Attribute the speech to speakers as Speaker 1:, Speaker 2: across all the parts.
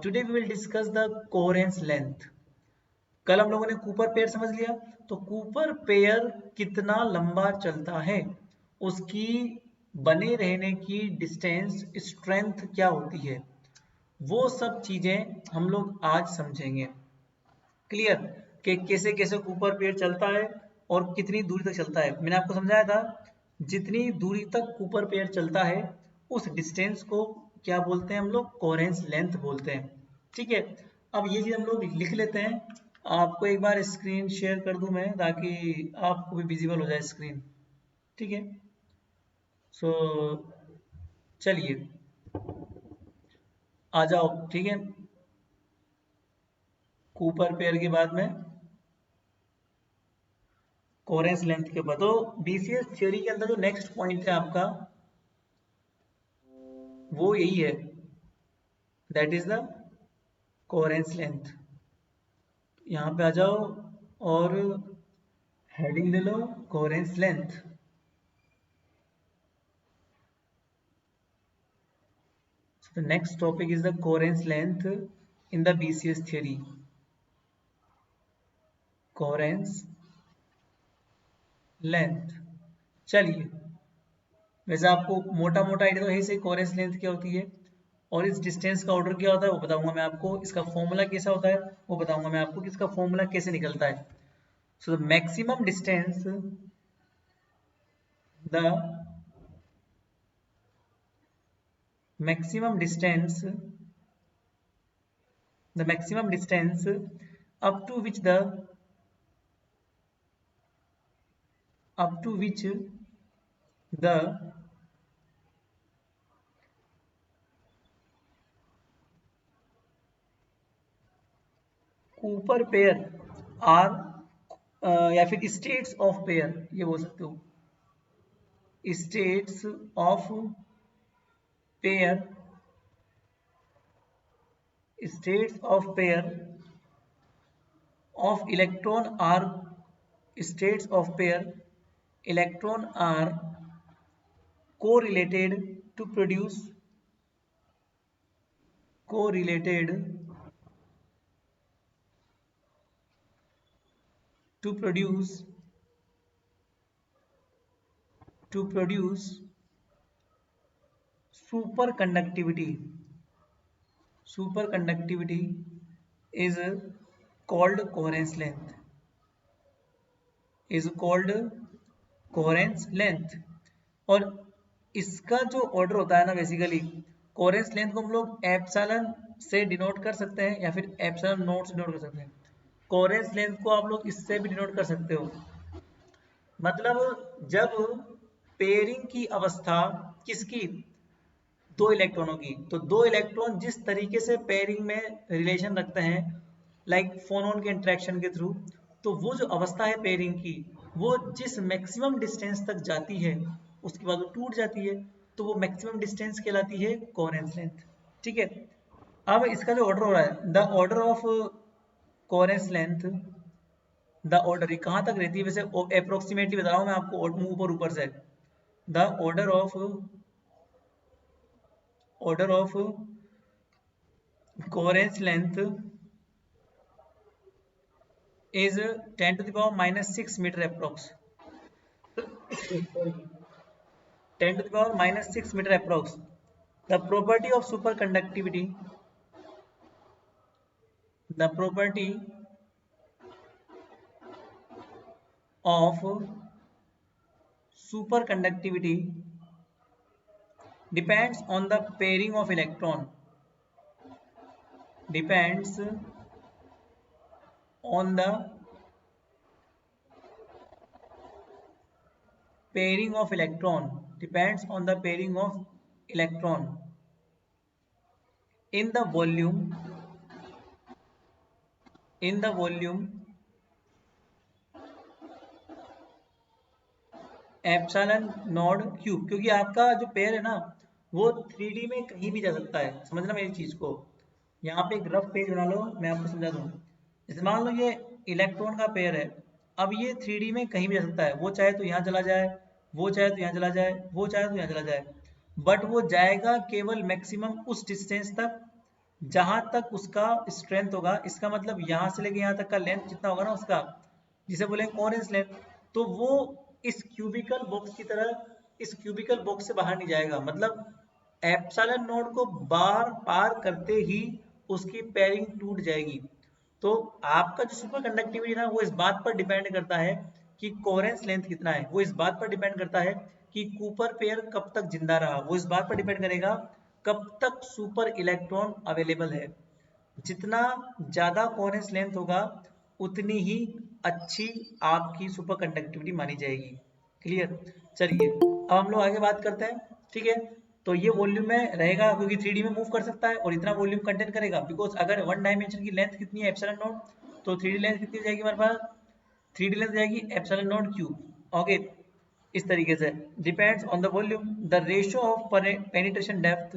Speaker 1: Today we will discuss the coherence length. कल हम लोगों ने कूपर पेयर समझ लिया, तो कूपर पेयर कितना लंबा चलता है, उसकी बने रहने की डिस्टेंस स्ट्रेंथ क्या होती है, वो सब चीजें हम लोग आज समझेंगे। क्लियर कि कैसे कैसे कूपर पेयर चलता है और कितनी दूरी तक चलता है। मैंने आपको समझाया था जितनी दूरी तक कूपर पेयर चलता है उस डिस्टेंस को क्या बोलते हैं हम लोग, कोहेरेंस लेंथ बोलते हैं। ठीक है, अब ये चीज हम लोग लिख लेते हैं। आपको एक बार स्क्रीन शेयर कर दूं मैं, ताकि आपको भी विजिबल हो जाए स्क्रीन। ठीक है, सो चलिए आ जाओ। ठीक है, कूपर पेयर के बाद में कोहेरेंस लेंथ के बाद, तो बीसीएस थ्योरी के अंदर जो नेक्स्ट पॉइंट है आपका वो यही है, that is the coherence length. यहाँ पे आ जाओ और हेडिंग ले लो coherence length. So the next topic is the coherence length in the BCS theory. Coherence length. चलिए, वैसे आपको मोटा मोटा आइडिया तो है से कोहेरेंस लेंथ क्या होती है और इस डिस्टेंस का ऑर्डर क्या होता है वो बताऊंगा मैं आपको, इसका फॉर्मूला कैसा होता है वो बताऊंगा मैं आपको कि इसका फॉर्मूला कैसे निकलता है। So the maximum distance, the maximum distance, the maximum distance up to which the Cooper pair are या फिर स्टेट्स ऑफ पेयर, ये बोल सकते हो states of pair, states of pair of electron are states of pair electron are correlated to produce superconductivity. Superconductivity is called coherence length, is called coherence length। और इसका जो order होता है ना, बेसिकली कोहेरेंस लेंथ को हम लोग epsilon से डिनोट कर सकते हैं या फिर एप्सिलॉन नॉट से डिनोट कर सकते हैं। कोहेरेंस लेंथ को आप लोग इससे भी डिनोट कर सकते हो, मतलब जब पेयरिंग की अवस्था किसकी, दो इलेक्ट्रॉनों की, तो दो इलेक्ट्रॉन जिस तरीके से पेयरिंग में रिलेशन रखते हैं लाइक फोनोन के इंटरेक्शन के थ्रू, तो वो जो अवस्था है पेयरिंग की, वो जिस मैक्सिमम डिस्टेंस तक जाती है उसके बाद वो टूट जाती है, तो वो मैक्सिमम डिस्टेंस कहलाती है कोहेरेंस लेंथ। ठीक है, अब इसका जो ऑर्डर हो रहा है, the order of coherence length, the order ये कहाँ तक रहती है, वैसे अप्रोक्सीमेटली बता रहा हूँ मैं आपको ऊपर ऊपर से। The order of coherence length is 10 to the power minus 6 meter approx. 10 to the power minus 6 meter approx. The property of superconductivity, the property of superconductivity depends on the pairing of electron, depends on the pairing of electron, depends on the pairing of electron in the volume epsilon not cube, क्योंकि आपका जो pair है ना वो 3D में कहीं भी जा सकता है, समझना मेरी चीज को। यहाँ पे एक रफ पेज बना लो, मैं आपको समझा दूँ। जैसे मान लो ये इलेक्ट्रॉन का पेयर है, अब ये 3D में कहीं भी जा सकता है, वो चाहे तो यहाँ चला जाए, वो चाहे तो यहाँ चला जाए, वो चाहे तो यहाँ चला जाए, बट वो जाएगा केवल मैक्सिमम उस डिस्टेंस तक जहां तक उसका स्ट्रेंथ होगा, इसका मतलब यहां से लेके यहां तक का लेंथ जितना होगा ना उसका, जिसे बोले कोहेरेंस लेंथ, तो वो इस क्यूबिकल बॉक्स की तरह इस क्यूबिकल बॉक्स से बाहर नहीं जाएगा। मतलब एप्सिलॉन नोड को बार पार करते ही उसकी पेयरिंग टूट जाएगी। तो आपका जो सुपर कंडक्टिविटी ना, वो इस बात पर डिपेंड करता है कि कोहेरेंस लेंथ कितना है, वो इस बात पर डिपेंड करता है कि कूपर पेयर कब तक जिंदा रहा, वो इस बात पर डिपेंड करेगा कब तक सुपर इलेक्ट्रॉन अवेलेबल है। जितना ज्यादा कोहेरेंस लेंथ होगा उतनी ही अच्छी आपकी सुपर कंडक्टिविटी मानी जाएगी। क्लियर? चलिए अब हम लोग आगे बात करते हैं। ठीक है, तो ये वॉल्यूम में रहेगा क्योंकि 3D में मूव कर सकता है और इतना वॉल्यूम कंटेन करेगा। बिकॉज अगर वन डायमेंशन की लेंथ कितनी है एप्सिलॉन नॉट, तो 3D लेंथ कितनी हो जाएगी हमारे पास? 3D लेंथ जाएगी एप्सिलॉन नॉट क्यूब। ओके, इस तरीके से depends on the volume the ratio of penetration depth,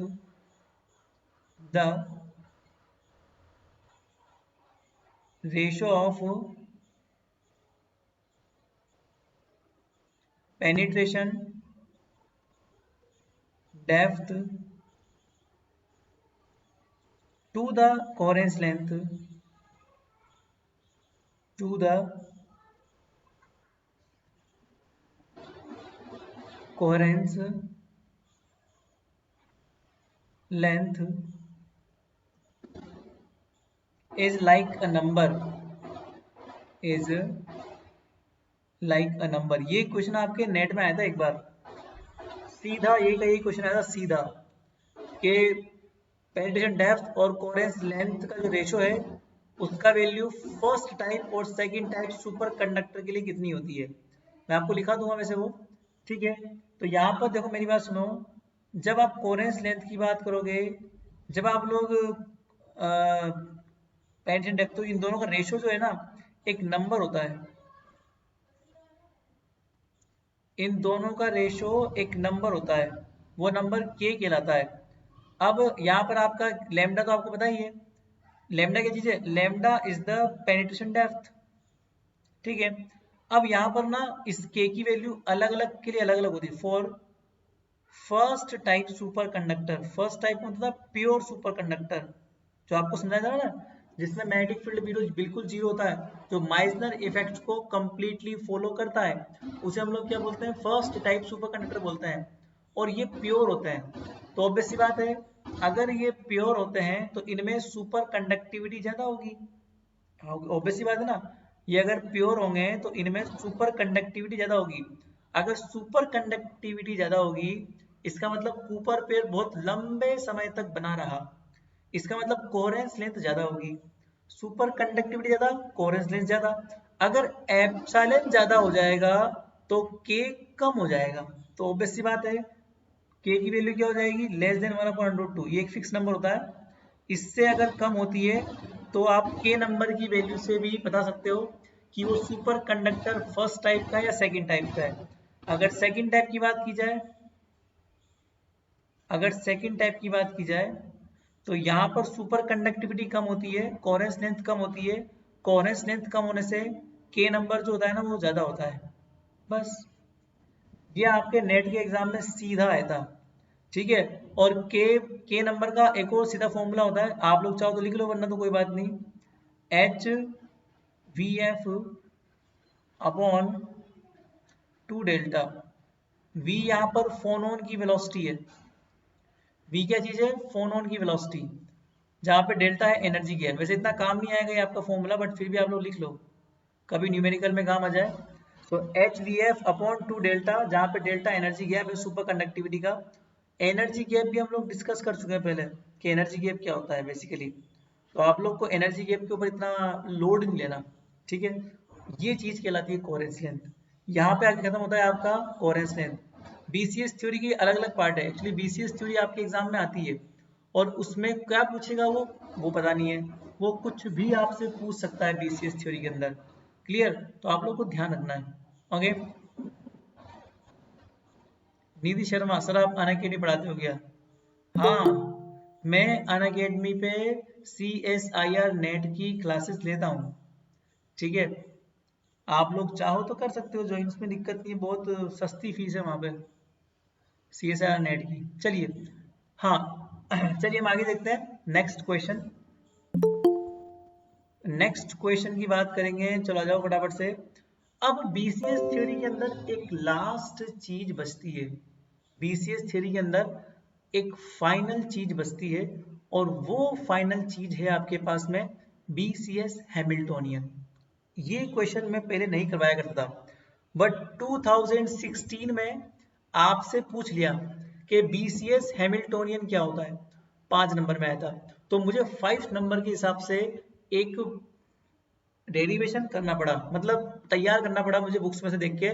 Speaker 1: the ratio of penetration depth to the coherence length to the coherence length is like a number, is like a number। ये question आपके net में आया था एक बार, सीधा यही question आया था सीधा, कि पेनिट्रेशन डेप्थ और कोहेरेंस लेंथ का जो रेशो है उसका वैल्यू फर्स्ट टाइप और सेकंड टाइप सुपर कंडक्टर के लिए कितनी होती है। मैं आपको लिखा दूंगा वैसे वो। ठीक है, तो यहाँ पर देखो मेरी बात सुनो, जब आप कोहेरेंस लेंथ की बात करोगे, जब आप लोग पेनिट्रेशन डेप्थ, तो इन दोनों का रेशो जो है ना एक नंबर होता है, इन दोनों का रेशो एक नंबर होता है, वो नंबर के कहलाता है। अब यहाँ पर आपका लेमडा तो आपको पता ही है, लेमडा क्या चीज है? Lambda is the penetration depth. ठीक है, अब यहाँ पर ना इस के की वैल्यू अलग अलग के लिए अलग अलग होती है। For first type super conductor, first type में होता है प्योर सुपर कंडक्टर, जो आपको समझाया था ना, जिसमें मैग्नेटिक फील्ड बिल्कुल जीरो होता है, जो माइजनर इफेक्ट को कंप्लीटली फॉलो करता है, उसे हम लोग क्या बोलते हैं? फर्स्ट टाइप सुपर कंडक्टर बोलते हैं। और ये प्योर होते हैं, तो ऑब्वियस सी बात है अगर ये प्योर होते हैं तो इनमें सुपर कंडक्टिविटी ज्यादा होगी। ऑब्वियस सी बात है ना, ये अगर प्योर होंगे तो इनमें सुपर कंडक्टिविटी ज्यादा होगी। अगर सुपर कंडक्टिविटी ज्यादा होगी, इसका मतलब कूपर पेयर बहुत लंबे समय तक बना रहा, इसका मतलब कोहेरेंस लेंथ ज्यादा होगी। सुपर कंडक्टिविटी ज्यादा, कोहेरेंस लेंथ ज्यादा। अगर एप्सिलॉन ज्यादा हो जाएगा तो के कम हो जाएगा, तो ऑब्वियस सी बात है के की वैल्यू क्या हो जाएगी? Less than 1/√2। ये एक फिक्स नंबर होता है, इससे अगर कम होती है तो आप के नंबर की वैल्यू से भी बता सकते हो कि वो सुपर कंडक्टर फर्स्ट टाइप का या सेकंड टाइप का है। अगर सेकंड टाइप की बात की जाए, अगर सेकंड टाइप की बात की जाए तो यहाँ पर सुपर कंडक्टिविटी कम होती है, कोहेरेंस लेंथ कम होती है। कोहेरेंस लेंथ कम होने से के नंबर जो होता है ना वो ज्यादा होता है। बस ये आपके नेट के एग्जाम में सीधा आया था। ठीक है, और के नंबर का एक और सीधा फॉर्मूला होता है, आप लोग चाहो तो लिख लो वरना तो कोई बात नहीं। H V F upon 2 delta. V यहाँ पर फोनोन की वेलोसिटी है, वी क्या चीज है? फोनोन की वेलोसिटी, जहाँ पे डेल्टा है एनर्जी गैप। वैसे इतना काम नहीं आएगा ये आपका फॉर्मूला, बट फिर भी आप लोग लिख लो, कभी न्यूमेरिकल में काम आ जाए। तो H V F upon 2 delta, जहाँ पे डेल्टा एनर्जी गैप है सुपर कंडक्टिविटी का। एनर्जी गैप भी हम लोग डिस्कस कर चुके हैं पहले कि एनर्जी गैप क्या होता है बेसिकली, तो आप लोग को एनर्जी गैप के ऊपर इतना लोड नहीं लेना। ठीक है, ये चीज कहलाती है कोहेरेंस लेंथ। यहाँ पे आगे खत्म होता है आपका कोहेरेंस लेंथ। बीसीएस थ्योरी की अलग अलग पार्ट है, एक्चुअली बीसीएस थ्योरी आपके एग्जाम में आती है और उसमें क्या पूछेगा वो पता नहीं है, वो कुछ भी आपसे पूछ सकता है बीसीएस थ्योरी के अंदर। क्लियर? तो आप लोग को ध्यान रखना है। ओके, निधि शर्मा सर आप अनअकैडमी पढ़ाते हो क्या? हाँ, मैं अनअकैडमी पे CSIR नेट की क्लासेस लेता हूँ। ठीक है, आप लोग चाहो तो कर सकते हो ज्वाइन, उसमें दिक्कत नहीं है, बहुत सस्ती फीस है वहाँ पे CSIR नेट की। चलिए, हाँ चलिए हम आगे देखते हैं। नेक्स्ट क्वेश्चन, नेक्स्ट क्वेश्चन की बात करेंगे, चलो आ जाओ फटाफट से। अब बीसीएस थ्योरी के अंदर एक लास्ट चीज बचती है, बीसीएस थ्योरी के अंदर एक फाइनल चीज बचती है, और वो फाइनल चीज है आपके पास में बीसीएस हैमिल्टोनियन। ये क्वेश्चन मैं पहले नहीं करवाया करता था, बट 2016 में आपसे पूछ लिया कि बीसीएस हैमिल्टोनियन क्या होता है, 5 नंबर में आया था। तो मुझे 5 नंबर के हिसाब से एक डेरिवेशन करना पड़ा, मतलब तैयार करना पड़ा मुझे बुक्स में से देख के।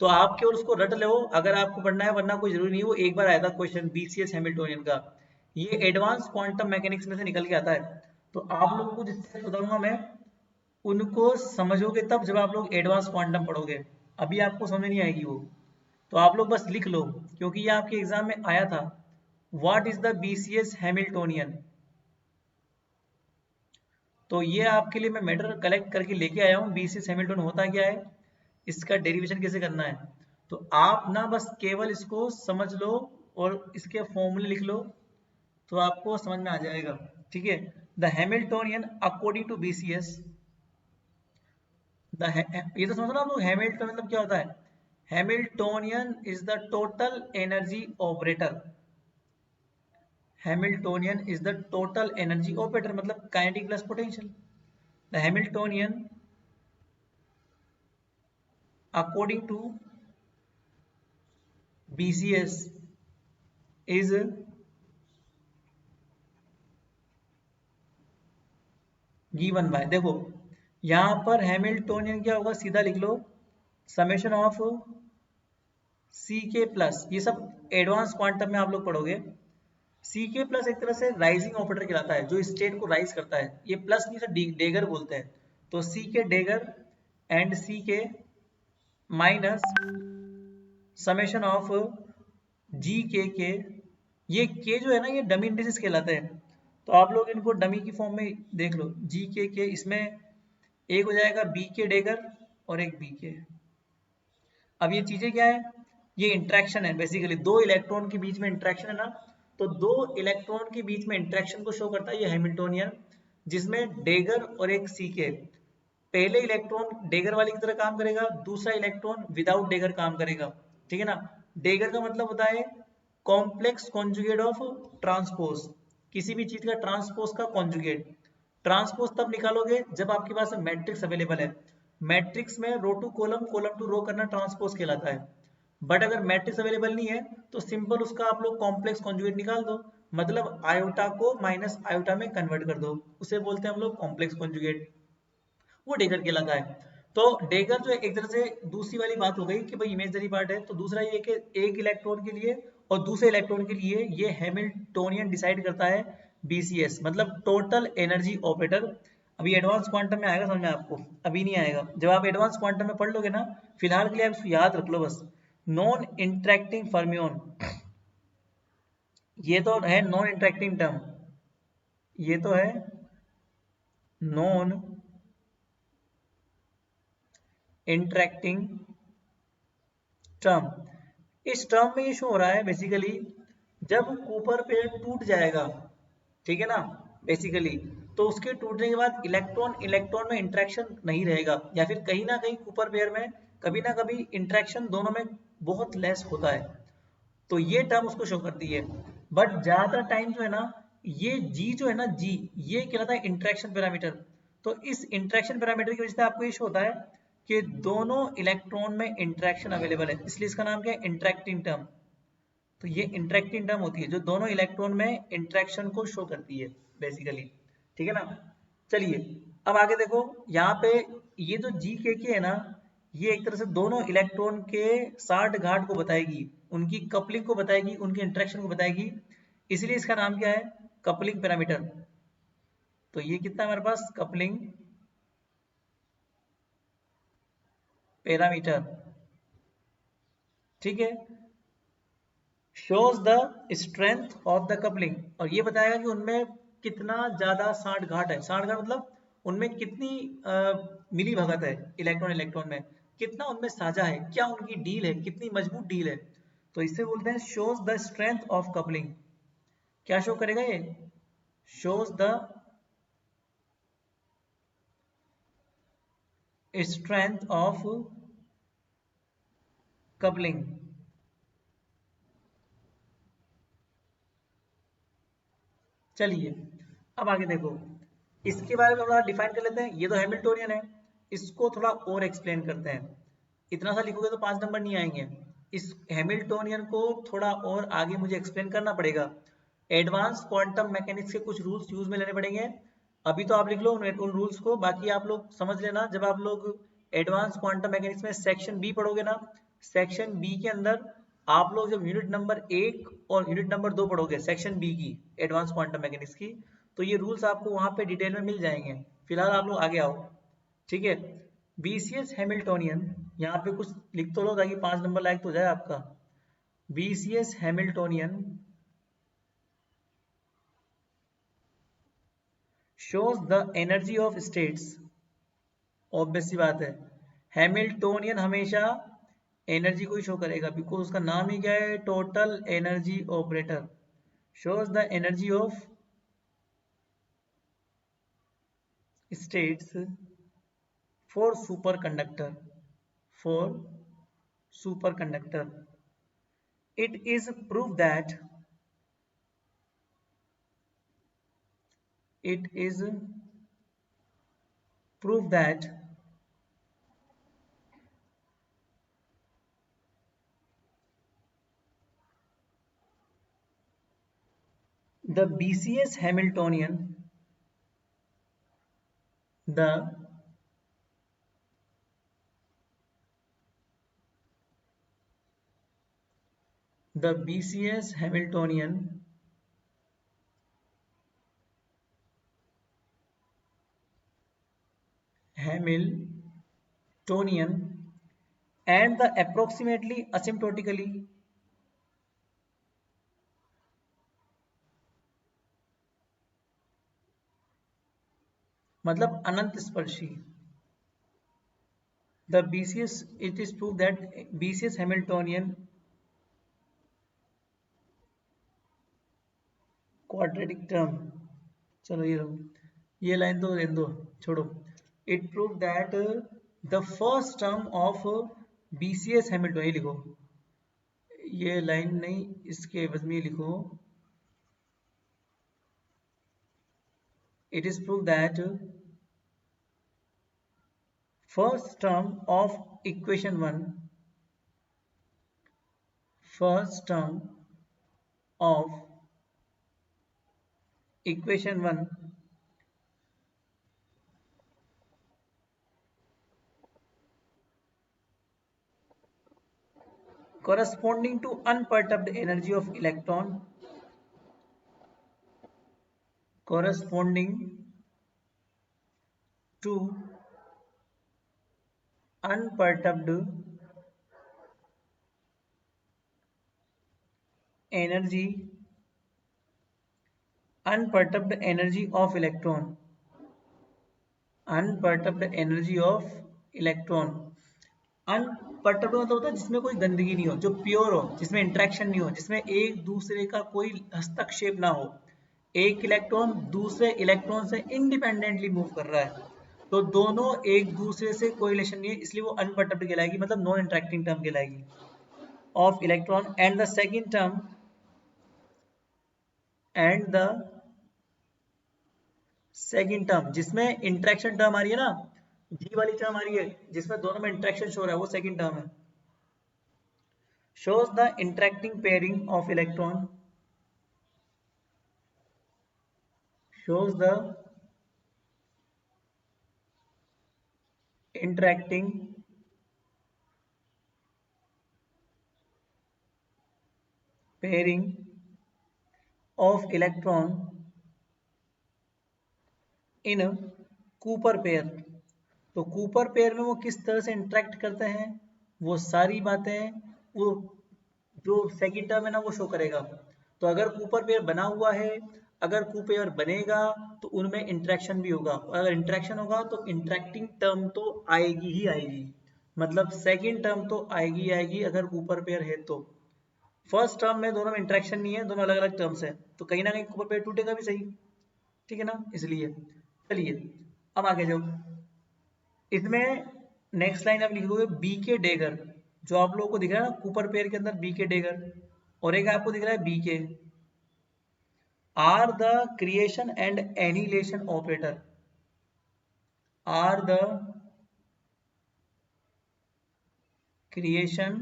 Speaker 1: तो आप केवल उसको रट लो अगर आपको पढ़ना है, वरना कोई जरूरी नहीं। वो एक बार आया था क्वेश्चन बीसीएस हैमिल्टोनियन का, ये एडवांस क्वांटम मैकेनिक्स में से निकल के आता है। तो आप लोगों को जिससे बताऊंगा मैं, उनको समझोगे तब जब आप लोग एडवांस क्वांटम पढ़ोगे, अभी आपको समझ नहीं आएगी वो। तो आप लोग बस लिख लो, क्योंकि ये आपके एग्जाम में आया था, what is the BCS Hamiltonian. तो ये आपके लिए मैं मैटर कलेक्ट करके लेके आया हूँ, बीसीएस हैमिल्टन होता क्या है, इसका डेरिवेशन कैसे करना है। तो आप ना बस केवल इसको समझ लो और इसके फॉर्मूले लिख लो, तो आपको समझ में आ जाएगा। ठीक है, the Hamiltonian according to BCS, ये तो समझ लो आप लोग, हैमिल्टन मतलब क्या होता है। Hamiltonian is the total energy operator, Hamiltonian is the total energy operator, मतलब kinetic plus potential. The Hamiltonian according to BCS is given by, देखो यहां पर हैमिल्टोनियन क्या होगा, सीधा लिख लो, समेशन ऑफ सी के प्लस, ये सब एडवांस क्वांटम में आप लोग पढ़ोगे। सी के प्लस एक तरह से राइजिंग ऑपरेटर कहलाता है, जो स्टेट को राइज करता है। ये प्लस नहीं, से डेगर बोलते हैं। तो सी के डेगर एंड सी के माइनस समेशन ऑफ जी के, ये के जो है ना, ये डमी इंडिसेस कहलाते हैं। तो आप लोग इनको डमी की फॉर्म में देख लो, जी के, इसमें एक हो जाएगा बी के डेगर और एक बी के। अब ये चीजें क्या है, ये इंट्रैक्शन है बेसिकली, दो इलेक्ट्रॉन के बीच में इंट्रैक्शन है ना। तो दो इलेक्ट्रॉन के बीच में इंट्रैक्शन को शो करता है ये हैमिल्टोनियन, जिसमें डेगर और एक सी के, पहले इलेक्ट्रॉन डेगर वाली की तरह काम करेगा, दूसरा इलेक्ट्रॉन विदाउट डेगर काम करेगा। ठीक है ना। डेगर का मतलब होता है कॉम्प्लेक्स कॉन्जुगेट ऑफ ट्रांसपोज, किसी भी चीज का ट्रांसपोज का कॉन्जुगेट। ट्रांसपोज तब निकालोगे जब आपके पास मैट्रिक्स अवेलेबल है। मैट्रिक्स में रो टू कॉलम, कॉलम टू रो करना ट्रांसपोज कहलाता है। बट अगर मैट्रिक्स अवेलेबल नहीं है तो सिंपल उसका आप लोग कॉम्प्लेक्स कॉन्जुगेट निकाल दो, मतलब आयोटा को माइनस आयोटा में कन्वर्ट कर दो, उसे बोलते हैं हम लोग कॉम्प्लेक्स कॉन्जुगेट, वो डेगर कहलाता है। तो डेगर जो एक तरह से दूसरी वाली बात हो गई कि भाई इमेजनरी पार्ट है। तो दूसरा ये कि एक इलेक्ट्रॉन के लिए और दूसरे इलेक्ट्रॉन के लिए ये हैमिल्टोनियन डिसाइड करता है बीसीएस, मतलब टोटल एनर्जी ऑपरेटर। अभी एडवांस क्वांटम में आएगा समझ में आपको, अभी नहीं आएगा, जब आप एडवांस क्वांटम में पढ़ लोगे ना। फिलहाल के लिए आप इसको याद रख लो बस, नॉन इंटरेक्टिंग फर्मियोन, ये तो है नॉन इंटरेक्टिंग टर्म, ये तो है नॉन इंटरेक्टिंग टर्म। इस टर्म में ये शो हो रहा है बेसिकली जब कूपर पेयर टूट जाएगा, ठीक है ना, बेसिकली तो उसके टूटने के बाद इलेक्ट्रॉन इलेक्ट्रॉन में इंटरेक्शन नहीं रहेगा, या फिर कहीं ना कहीं कूपर पेयर में कभी ना कभी इंटरेक्शन दोनों में बहुत लेस होता है। तो ये टर्म उसको शो करती है। बट ज्यादातर टाइम जो है ना, ये जी जो है ना, जी ये कहलाता है इंटरेक्शन पैरामीटर। तो इस इंटरेक्शन पैरामीटर की वजह से आपको ये शो होता है कि दोनों इलेक्ट्रॉन में इंटरेक्शन अवेलेबल है, इसलिए इसका नाम क्या है, इंटरेक्टिंग टर्म। तो ये इंटरेक्टिंग टर्म होती है जो दोनों इलेक्ट्रॉन में इंटरेक्शन को शो करती है बेसिकली। ठीक है ना। चलिए अब आगे देखो, यहाँ पे ये जो जी के है ना, ये एक तरह से दोनों इलेक्ट्रॉन के साठ घाट को बताएगी, उनकी कपलिंग को बताएगी, उनके इंटरेक्शन को बताएगी, इसलिए इसका नाम क्या है, कपलिंग पैरामीटर। तो ये कितना है हमारे पास, कपलिंग पैरामीटर। ठीक है, shows the strength of the coupling, और ये बताएगा कि उनमें कितना ज्यादा साठ घाट है। साठ घाट मतलब उनमें कितनी मिली भगत है, इलेक्ट्रॉन इलेक्ट्रॉन में कितना उनमें साझा है, क्या उनकी डील है, कितनी मजबूत डील है। तो इससे बोलते हैं shows the strength of coupling. क्या शो करेगा ये, shows the strength of coupling. चलिए अब आगे देखो, इसके बारे में थोड़ा डिफाइन कर लेते हैं। ये तो हैमिल्टोनियन है, इसको थोड़ा और एक्सप्लेन करते हैं। इतना सा लिखोगे तो 5 नंबर नहीं आएंगे। इस हैमिल्टोनियन को थोड़ा और आगे मुझे एक्सप्लेन करना पड़ेगा। एडवांस क्वांटम मैकेनिक्स के कुछ रूल्स यूज में लेने पड़ेंगे। अभी तो आप लिख लो उन रूल्स को, बाकी आप लोग समझ लेना जब आप लोग एडवांस क्वांटम मैकेनिक्स में सेक्शन बी पढ़ोगे ना, सेक्शन बी के अंदर आप लोग जब यूनिट नंबर 1 और यूनिट नंबर 2 पढ़ोगे सेक्शन बी की, एडवांस क्वांटम मैकेनिक्स की, तो ये रूल्स आपको वहां पे डिटेल में मिल जाएंगे। फिलहाल आप लोग आगे आओ, ठीक है। बीसीएस हैमिल्टोनियन, यहाँ पे कुछ लिख तो लो ताकि 5 नंबर लायक तो जाए आपका। BCS Hamiltonian shows the energy of states। Obvious सी बात है, हैमिल्टोनियन हमेशा एनर्जी को ही शो करेगा, बिकॉज उसका नाम ही क्या है, total energy operator. Shows the energy of states for super conductor, for super conductor. It is prove that, it is proof that the BCS Hamiltonian, the BCS Hamiltonian and the approximately asymptotically मतलब अनंत स्पर्शी, the BCS, it is proved that BCS Hamiltonian quadratic term, चलो ये line तो रहने दो, छोड़ो। It prove that the first term of BCS Hamilton, ये लिखो, ये लाइन नहीं, इसके एवज में लिखो। It is prove that first term of equation 1, first term of equation 1 corresponding to unperturbed energy of electron, corresponding to unperturbed energy, unperturbed energy of electron, unperturbed energy of electron। Unperturbed मतलब होता है जिसमें कोई गंदगी नहीं हो, जो pure हो, जिसमें इंटरेक्शन नहीं हो, जिसमें एक दूसरे का कोई हस्तक्षेप ना हो। एक इलेक्ट्रॉन दूसरे इलेक्ट्रॉन से इंडिपेंडेंटली मूव कर रहा है, तो दोनों एक दूसरे से कोई रिलेशन नहीं है, इसलिए वो अनपर्टर्ब्ड कहलाएगी, मतलब नॉन इंटरेक्टिंग टर्म कहलाएगी of electron. And the second term, and the second term जिसमें इंटरेक्शन टर्म आ रही है ना, जी वाली टर्म आ रही है जिसमें दोनों में इंटरेक्शन शो रहा है, वो सेकेंड टर्म है। shows the interacting pairing of electron, shows the interacting pairing of electron in Cooper pair. तो कूपर पेयर में वो किस तरह से इंटरेक्ट करते हैं, वो सारी बातें वो जो सेकेंड टर्म है ना वो शो करेगा। तो अगर कूपर पेयर बना हुआ है, अगर कूपर पेयर बनेगा तो उनमें इंटरेक्शन भी होगा, और अगर इंटरेक्शन होगा तो इंटरेक्टिंग टर्म तो आएगी ही आएगी, मतलब सेकेंड टर्म तो आएगी ही आएगी अगर कूपर पेयर है तो। फर्स्ट टर्म में दोनों में इंटरेक्शन नहीं है, दोनों अलग अलग टर्म्स है, तो कहीं ना कहीं कूपर पेयर टूटेगा भी सही। ठीक है ना, इसलिए। चलिए अब आगे जाओ, इसमें नेक्स्ट लाइन आप लिखोगे बी के डेगर, जो आप लोगों को दिख रहा है ना कूपर पेयर के अंदर बी के डेगर, और एक आपको दिख रहा है B K, are the creation and annihilation operator, are the creation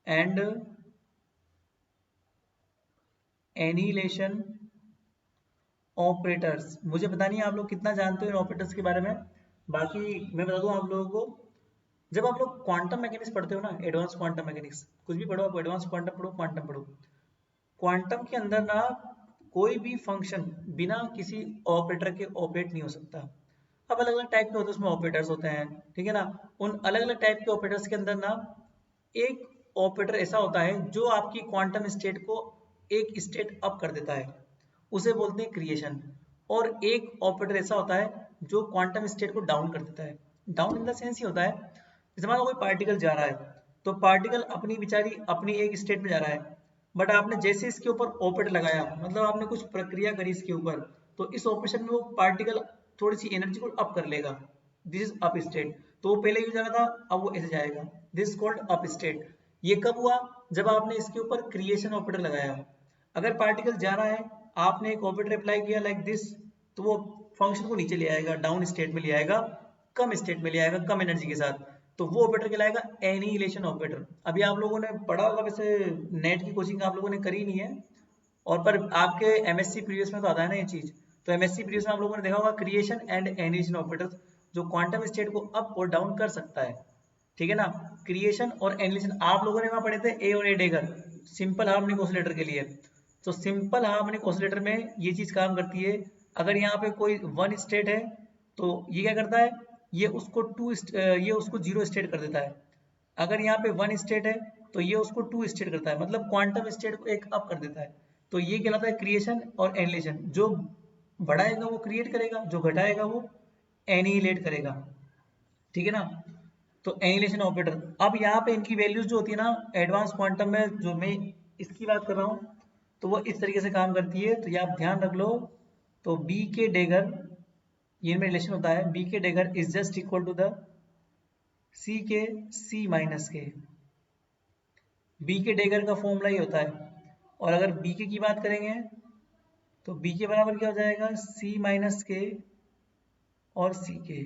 Speaker 1: and annihilation operators. मुझे पता नहीं आप लोग कितना जानते हो इन ऑपरेटर्स के बारे में, बाकी मैं बता दूं आप लोगों को, जब आप लोग क्वांटम मैकेनिक्स पढ़ते हो ना, एडवांस क्वांटम मैकेनिक्स, कुछ भी पढ़ो आप, एडवांस क्वांटम पढ़ो, क्वांटम पढ़ो, क्वांटम के अंदर ना कोई भी फंक्शन बिना किसी ऑपरेटर के ऑपरेट नहीं हो सकता। अब अलग अलग टाइप के होते हैं उसमें ऑपरेटर्स होते हैं, ठीक है ना, उन अलग अलग टाइप के ऑपरेटर्स के अंदर ना एक ऑपरेटर ऐसा होता है जो आपकी क्वांटम स्टेट को एक स्टेट अप कर देता है, उसे बोलते हैं क्रिएशन। और एक ऑपरेटर ऐसा होता है जो क्वांटम स्टेट को डाउन कर देता है। डाउन इन द सेंस ही होता है, जैसे मान लो कोई पार्टिकल जा रहा है, तो पार्टिकल अपनी बेचारी अपनी एक स्टेट में जा रहा है, बट आपने जैसे इसके ऊपर ऑपरेटर लगाया, मतलब आपने कुछ प्रक्रिया करी इसके ऊपर, तो इस ऑपरेशन में वो पार्टिकल थोड़ी सी एनर्जी को अप कर लेगा, दिस इज अप स्टेट। तो वो पहले यूं जा रहा था, अब वो ऐसे जाएगा, दिस कॉल्ड अप स्टेट। ये कब हुआ, जब आपने इसके ऊपर क्रिएशन ऑपरेटर लगाया। अगर पार्टिकल जा रहा है, आपने एक ऑपरेटर अप्लाई किया लाइक दिस, तो वो फंक्शन को नीचे ले आएगा, डाउन स्टेट में ले आएगा, कम स्टेट में ले आएगा, कम एनर्जी के साथ, तो वो ऑपरेटर कहलाएगा एनिहिलेशन ऑपरेटर। अभी आप लोगों ने पढ़ा होगा, वैसे नेट की कोचिंग आप लोगों ने करी नहीं है, और पर आपके एमएससी प्रीवियस में तो आता है ना ये चीज, तो एमएससी प्रीवियस में आप लोगों ने देखा होगा क्रिएशन एंड एनिहिलेशन ऑपरेटर, जो क्वांटम स्टेट को अप और डाउन कर सकता है, ठीक है ना। क्रिएशन और एनिहिलेशन आप लोगों ने वहां पढ़े थे, ए और ए डेगर, सिंपल हार्मोनिक ऑसिलेटर के लिए। तो सिंपल हार्मोनिक ऑसिलेटर में ये चीज काम करती है, अगर यहाँ पे कोई वन स्टेट है तो ये क्या करता है, ये उसको जीरो स्टेट कर देता है। अगर यहाँ पे वन स्टेट है तो ये उसको टू स्टेट करता है, मतलब क्वांटम स्टेट को एक अप कर देता है। तो ये कहलाता है क्रिएशन और एनिहिलेशन। जो बढ़ाएगा वो क्रिएट करेगा, जो घटाएगा वो एनिहिलेट करेगा, ठीक है ना। तो एनिहिलेशन ऑपरेटर, अब यहाँ पे इनकी वैल्यूज जो होती है ना एडवांस क्वांटम में, जो मैं इसकी बात कर रहा हूँ, तो वो इस तरीके से काम करती है, तो ये आप ध्यान रख लो। तो बी के डेगर, ये इनमें रिलेशन होता है, B K dagger is just equal to the C K C minus के। बी के डेगर का फॉर्मूला ही होता है, और अगर बी के की बात करेंगे तो बी के बराबर क्या हो जाएगा, सी माइनस के और सी के,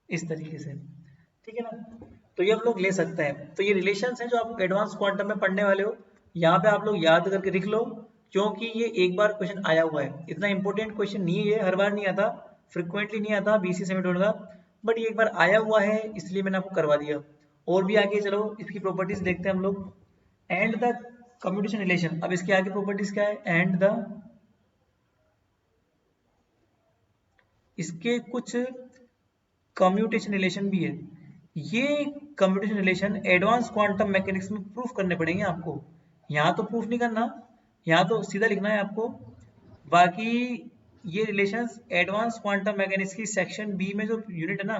Speaker 1: इस तरीके से, ठीक है ना। तो ये आप लोग ले सकते हैं, तो ये रिलेशंस हैं जो आप एडवांस क्वांटम में पढ़ने वाले हो, यहाँ पे आप लोग याद करके लिख लो, क्योंकि ये एक बार क्वेश्चन आया हुआ है, इतना इंपॉर्टेंट क्वेश्चन नहीं है ये, हर बार नहीं आता, फ्रिक्वेंटली नहीं आता बीसी सेमीटोन का, बट ये एक बार आया हुआ है इसलिए मैंने आपको करवा दिया। और भी आगे चलो इसकी प्रॉपर्टीज देखते हैं हम लोग। एंड द कम्यूटेशन रिलेशन, अब इसके आगे प्रॉपर्टीज क्या है, एंड द, इसके कुछ कम्यूटेशन रिलेशन भी है। ये commutation relation advance quantum mechanics में प्रूफ करने पड़ेंगे आपको, यहाँ तो प्रूफ नहीं करना, यहाँ तो सीधा लिखना है आपको। बाकी ये रिलेशंस एडवांस क्वांटम मैकेनिक्स की सेक्शन बी में जो यूनिट है ना,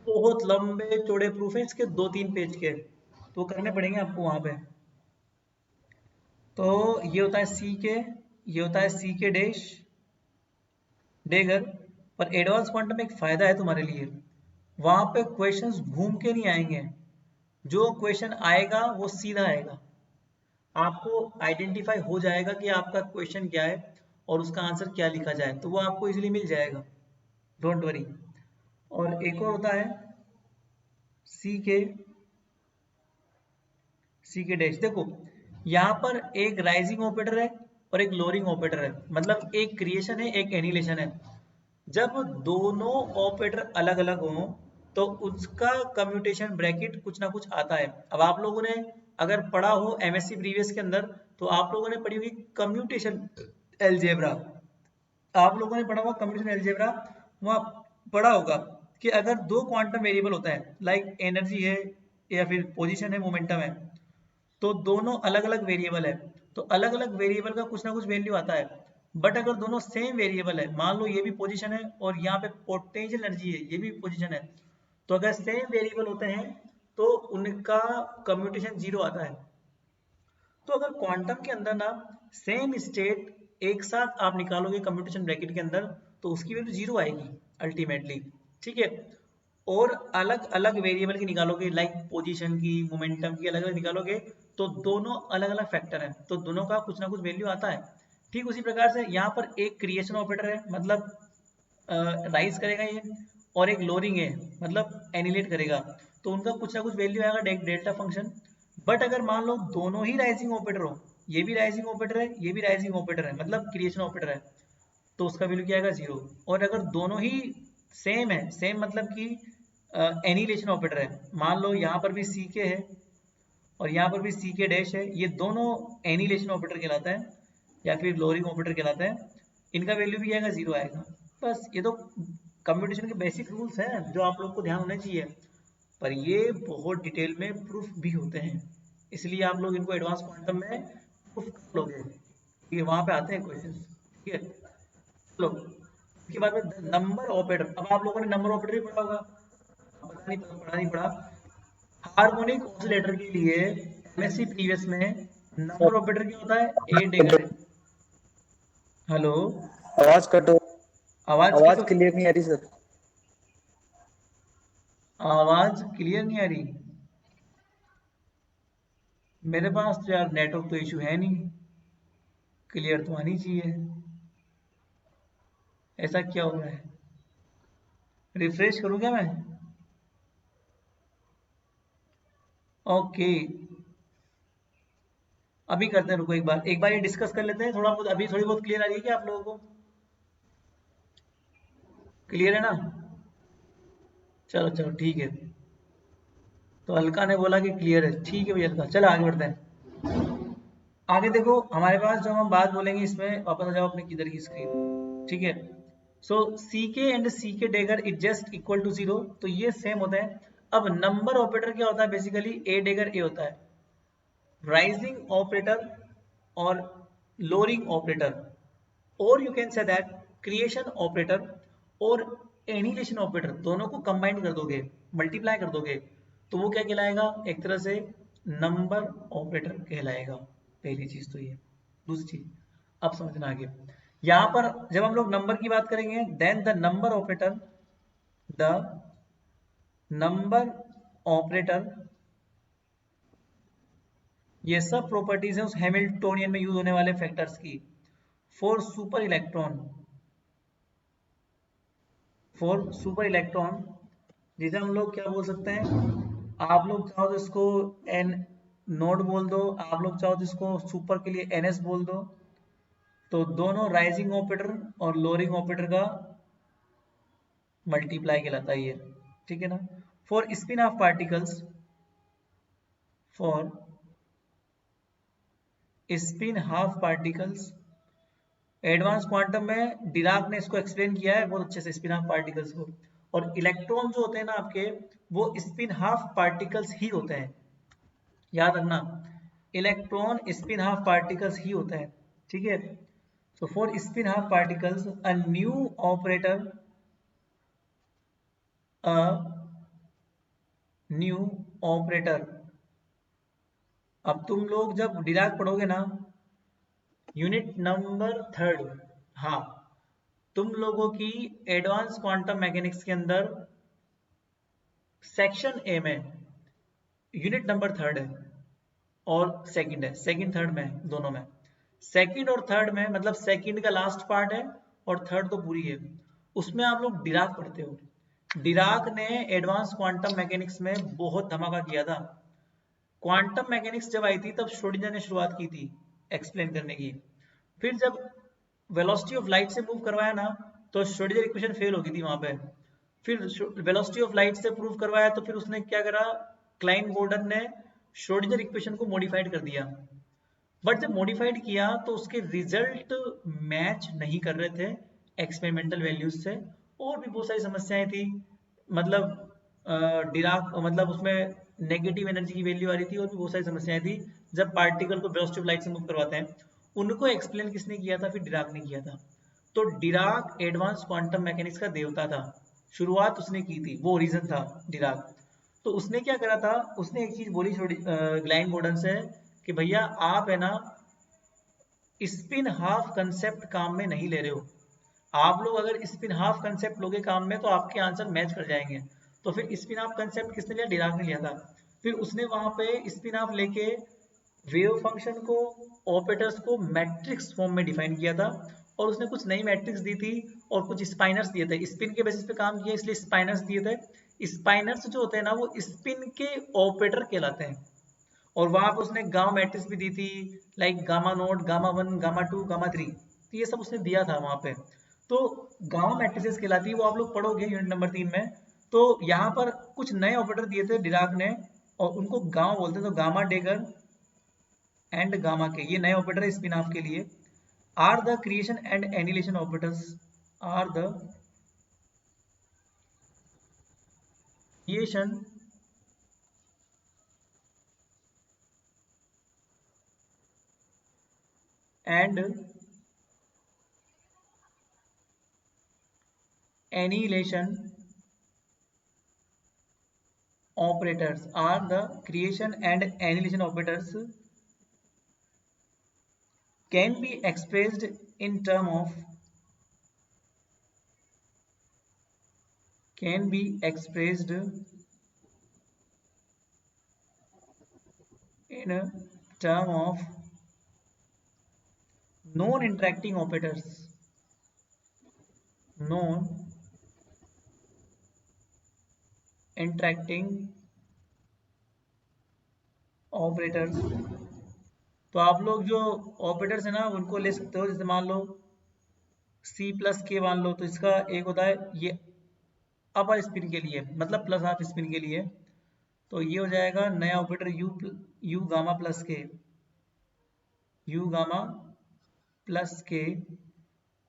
Speaker 1: बहुत लंबे चौड़े प्रूफ है इसके, 2-3 पेज के, तो करने पड़ेंगे आपको वहां पे। तो ये होता है सी के, ये होता है सी के डैश डेगर। पर एडवांस क्वांटम में एक फायदा है तुम्हारे लिए, वहां पे क्वेश्चंस घूम के नहीं आएंगे, जो क्वेश्चन आएगा वो सीधा आएगा, आपको आइडेंटिफाई हो जाएगा कि आपका क्वेश्चन क्या है और उसका आंसर क्या लिखा जाए, तो वो आपको इजीली मिल जाएगा, डोंट वरी। और एक और होता है सी के, सी के डैश, देखो यहाँ पर एक राइजिंग ऑपरेटर है और एक लोअरिंग ऑपरेटर है, मतलब एक क्रिएशन है एक एनिहिलेशन है। जब दोनों ऑपरेटर अलग अलग हों तो उसका कम्यूटेशन ब्रैकेट कुछ ना कुछ आता है। अब आप लोगों ने अगर पढ़ा हो एमएससी प्रीवियस के अंदर, तो आप लोगों ने पढ़ी हुई कम्यूटेशन एलजेब्रा, आप लोगों ने पढ़ा होगा कम्यूटेशन एलजेब्रा, वहाँ पढ़ा होगा कि अगर दो क्वांटम वेरिएबल होता है लाइक एनर्जी है या फिर पोजीशन है, मोमेंटम है, तो दोनों अलग अलग वेरिएबल है, तो अलग अलग वेरिएबल का कुछ ना कुछ वैल्यू आता है। बट अगर दोनों सेम वेरिएबल है, मान लो ये भी पोजीशन है और यहाँ पे पोटेंशियल एनर्जी है, ये भी पोजीशन है, तो अगर सेम वेरिएबल होते हैं तो उनका कम्यूटेशन जीरो आता है। तो अगर क्वांटम के अंदर ना सेम स्टेट एक साथ आप निकालोगे कंप्यूटेशन ब्रैकेट के अंदर, तो उसकी वैल्यू 0 आएगी अल्टीमेटली, ठीक है। और अलग अलग वेरिएबल की निकालोगे, लाइक पोजीशन की, मोमेंटम की, अलग अलग निकालोगे, तो दोनों अलग अलग फैक्टर हैं, तो दोनों का कुछ ना कुछ वैल्यू आता है। ठीक उसी प्रकार से यहाँ पर एक क्रिएशन ऑपरेटर है, मतलब राइज करेगा ये, और एक लोअरिंग है, मतलब एनिलेट करेगा, तो उनका कुछ ना कुछ वैल्यू आएगा डेल्टा फंक्शन। बट अगर मान लो दोनों ही राइजिंग ऑपरेटर हो, ये भी राइजिंग ऑपरेटर है, ये भी राइजिंग ऑपरेटर है, मतलब क्रिएशन ऑपरेटर है, तो उसका वैल्यू क्या आएगा 0। और अगर दोनों ही सेम है, सेम मतलब कि एनिलेशन ऑपरेटर है, मान लो यहाँ पर भी सी के है और यहाँ पर भी सी के डैश है, ये दोनों एनिलेशन ऑपरेटर कहलाता है या फिर लोअरिंग ऑपरेटर कहलाता है, इनका वैल्यू भी आएगा 0 आएगा। बस ये तो कंप्यूटेशन के बेसिक रूल्स हैं जो आप लोग को ध्यान होने चाहिए, पर ये बहुत डिटेल में प्रूफ भी होते हैं, इसलिए आप लोग इनको एडवांस क्वांटम में प्रूफ कर लोगे, ठीक है, वहां पे आते हैं क्वेश्चन, ठीक है। चलो इसके बाद में नंबर ऑपरेटर, अब आप लोगों ने नंबर ऑपरेटर भी पढ़ा होगा, पढ़ा नहीं पढ़ा। हार्मोनिक ऑसिलेटर के लिए एमएससी प्रीवियस में
Speaker 2: सर
Speaker 1: नंबर ऑपरेटर क्या होता है, ए डेगर। हेलो,
Speaker 2: आवाज कट हो,
Speaker 1: आवाज की
Speaker 2: आवाज
Speaker 1: तो,
Speaker 2: क्लियर नहीं आ रही सर।
Speaker 1: आवाज क्लियर नहीं आ रही। मेरे पास तो यार नेटवर्क तो इशू है नहीं, क्लियर तो आनी चाहिए, ऐसा क्या हो रहा है, रिफ्रेश करूँ क्या मैं? ओके, अभी करते हैं, रुको एक बार ये डिस्कस कर लेते हैं थोड़ा बहुत, अभी थोड़ी बहुत क्लियर आ रही है क्या आप लोगों को, क्लियर है ना? चलो चलो ठीक है, तो अलका ने बोला कि क्लियर है, ठीक है भैया अलका, चलो आगे बढ़ते हैं। आगे देखो हमारे पास जब हम बात बोलेंगे इसमें, वापस आ जाओ अपने किधर की स्क्रीन, ठीक है। सो सी के एंड सी के dagger is just equal to 0, तो ये सेम होता है। अब नंबर ऑपरेटर क्या होता है, बेसिकली ए डेगर ए होता है, राइजिंग ऑपरेटर और लोअरिंग ऑपरेटर, और you can say that creation operator और एनिलेशन ऑपरेटर, दोनों को कंबाइन कर दोगे, मल्टीप्लाई कर दोगे, तो वो क्या कहलाएगा, एक तरह से नंबर ऑपरेटर कहलाएगा। पहली चीज तो ये, दूसरी चीज अब समझना आगे, यहाँ पर जब हम लोग नंबर की बात करेंगे, then the number operator, the number operator, ये सब प्रॉपर्टीज हैं उस हैमिल्टोनियन में यूज होने वाले फैक्टर्स की, for super electron, for super electron, जिसे हम लोग क्या बोल सकते हैं, आप लोग चाहो तो इसको एन नोड बोल दो, आप लोग चाहो तो इसको सुपर के लिए एनएस बोल दो, तो दोनों राइजिंग ऑपरेटर और लोअरिंग ऑपरेटर का मल्टीप्लाई कहलाता है ये, ठीक है ना। For spin off particles, for spin half particles, advance quantum में डिराक ने इसको एक्सप्लेन किया है बहुत अच्छे से स्पिन हाफ पार्टिकल्स को, और इलेक्ट्रॉन जो होते हैं ना आपके, वो स्पिन हाफ पार्टिकल्स ही होते हैं, याद रखना, इलेक्ट्रॉन स्पिन हाफ पार्टिकल्स ही होते हैं, ठीक है। So for spin half particles a new operator, a new operator, अब तुम लोग जब डिराक पढ़ोगे ना, यूनिट नंबर 3, हाँ, तुम लोगों की एडवांस क्वांटम मैकेनिक्स के अंदर सेक्शन ए में यूनिट नंबर 3 है और सेकंड है, सेकंड थर्ड में दोनों में, सेकंड और थर्ड में, मतलब सेकंड का लास्ट पार्ट है और थर्ड तो पूरी है, उसमें आप लोग डिराक पढ़ते हो। डिराक ने एडवांस क्वांटम मैकेनिक्स में बहुत धमाका किया था, क्वांटम मैकेनिक्स जब आई थी तब श्रोडिंगर ने शुरुआत की थी एक्सप्लेन करने की, फिर जब वेलोसिटी ऑफ लाइट से मूव करवाया ना, तो श्रोडिंगर इक्वेशन फेल हो गई थी वहां पे, फिर वेलोसिटी ऑफ लाइट से प्रूव करवाया, तो फिर उसने क्या करा, क्लाइन गोर्डन ने श्रोडिंगर इक्वेशन को मॉडिफाइड कर दिया, बट जब मॉडिफाइड किया तो उसके रिजल्ट मैच नहीं कर रहे थे एक्सपेरिमेंटल वैल्यूज से, और भी बहुत सारी समस्याएं थी, मतलब डिराक, मतलब उसमें नेगेटिव एनर्जी की वैल्यू आ रही थी, और भी बहुत सारी समस्याएं थी जब पार्टिकल को वेलोसिटी ऑफ लाइट से मूव करवाते हैं, उनको एक्सप्लेन किसने किया था, फिर डिराक ने किया था। तो डिराक एडवांस क्वांटम मैकेनिक्स का देवता था, शुरुआत उसने की थी, वो रीजन था डिराक। तो उसने क्या करा था, उसने एक चीज बोली ग्लाइन गॉर्डन से, कि भैया आप है ना स्पिन हाफ कंसेप्ट काम में नहीं ले रहे हो। आप लोग अगर स्पिन हाफ कंसेप्ट लोगे काम में तो आपके आंसर मैच कर जाएंगे। तो फिर स्पिन हाफ कंसेप्ट किसने लिया? डिराक ने लिया था। फिर उसने वहां पे स्पिन हाफ लेके वेव फंक्शन को, ऑपरेटर्स को मैट्रिक्स फॉर्म में डिफाइन किया था, और उसने कुछ नई मैट्रिक्स दी थी और कुछ स्पाइनर्स दिए थे। स्पिन के बेसिस पे काम किया इसलिए स्पाइनर्स दिए थे। स्पाइनर्स जो होते हैं ना वो स्पिन के ऑपरेटर कहलाते हैं। और वहां पर उसने गामा मैट्रिक्स भी दी थी, like gamma note, gamma 1, gamma 2, gamma 3, तो ये सब उसने दिया था वहां पे। तो गामा मैट्रिसेस कहलाती है, वो आप लोग पढ़ोगे यूनिट नंबर 3 में। तो यहाँ पर कुछ नए ऑपरेटर दिए थे डिराक ने और उनको गामा बोलते हैं। तो गामा डेगर एंड गामा के ये नए ऑपरेटर स्पिन ऑफ के लिए। Are the creation and annihilation operators, are the creation and annihilation operators, are the creation and annihilation operators can be expressed in term of, can be expressed in a term of non interacting operators, non interacting operators। तो आप लोग जो operators है ना उनको ले सकते हो, जैसे मान लो C+K मान लो, तो इसका एक होता है ये अपर स्पिन के लिए, मतलब प्लस हाफ स्पिन के लिए। तो ये हो जाएगा नया ऑपरेटर यू गामा प्लस के, यू गामा प्लस के,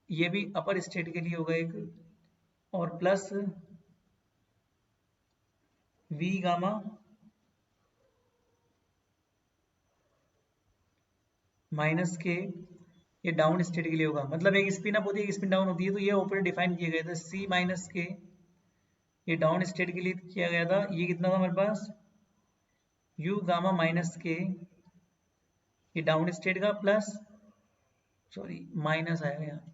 Speaker 1: ये भी अपर स्टेट के लिए होगा एक, और प्लस वी गामा माइनस के, ये डाउन स्टेट के लिए होगा। मतलब एक स्पिन अप होती है, एक स्पिन डाउन होती है। तो ये ऑपरेटर डिफाइन किए गए थे सी माइनस के, ये डाउन स्टेट के लिए किया गया था। ये कितना था हमारे पास? यू गामा माइनस के, ये डाउन स्टेट का, प्लस सॉरी माइनस आएगा यहाँ,